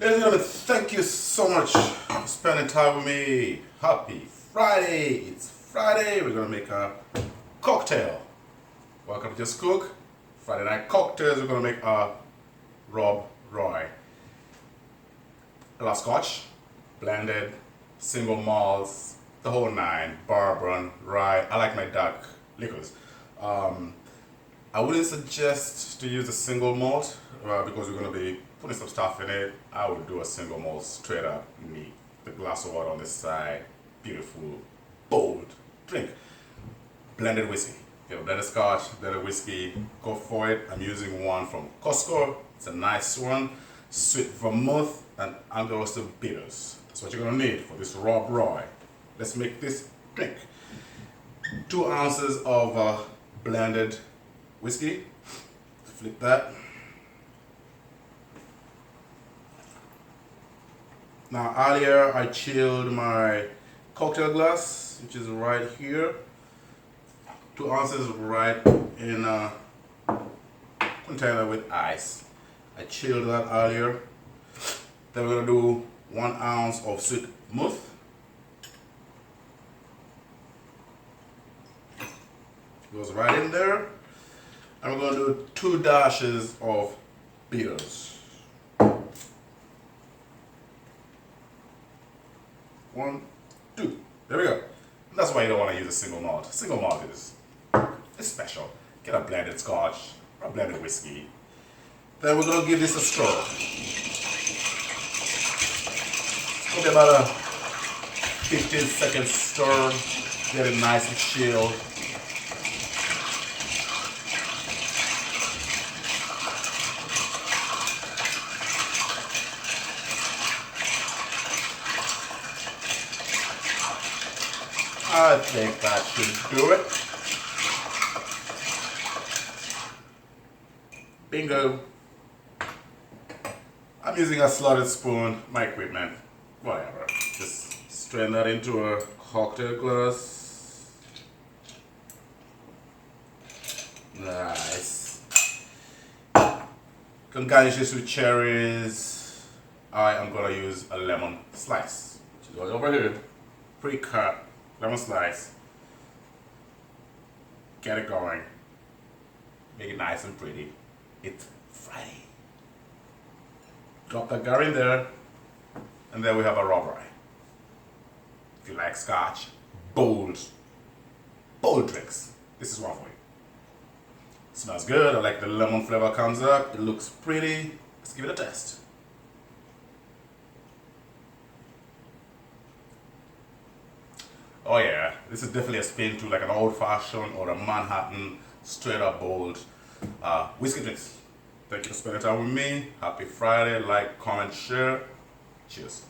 Ladies and gentlemen, thank you so much for spending time with me. Happy Friday! It's Friday. We're gonna make a cocktail. Welcome to Just Cook. Friday night cocktails. We're gonna make a Rob Roy. A la scotch, blended, single malts, the whole nine, bourbon, rye. I like my dark liquors. I wouldn't suggest to use a single malt because we're going to be putting some stuff in it. I would do a single malt straight up, neat. The glass of water on this side, beautiful, bold drink. Blended whiskey. You know, blended scotch, blended whiskey, go for it. I'm using one from Costco. It's a nice one. Sweet vermouth and Anglo-roasted bitters. That's what you're going to need for this Rob Roy. Let's make this drink. 2 ounces of blended whiskey. Flip that. Now earlier I chilled my cocktail glass, which is right here. 2 ounces right in a container with ice. I chilled that earlier. Then we're gonna do 1 ounce of sweet vermouth. Goes right in there. And we're going to do 2 dashes of bitters. 1, 2. There we go. And that's why you don't want to use a single malt. Single malt is special. Get a blended scotch or a blended whiskey. Then we're going to give this a stir. It's going to be about a 15-second stir. Get it nice and chilled. I think that should do it. Bingo. I'm using a slotted spoon, my equipment, whatever. Just strain that into a cocktail glass. Nice. Can garnish this with cherries. I am gonna use a lemon slice, which is right over here. Pre-cut. Lemon slice, get it going, make it nice and pretty. It's Friday. Drop that gar in there, and then we have a Rob Roy. If you like scotch, bold drinks, this is one for you. Smells good. I like the lemon flavor comes up. It looks pretty. Let's give it a test. Oh yeah, this is definitely a spin to like an old-fashioned or a Manhattan straight-up bold whiskey drinks. Thank you for spending time with me. Happy Friday. Like, comment, share. Cheers.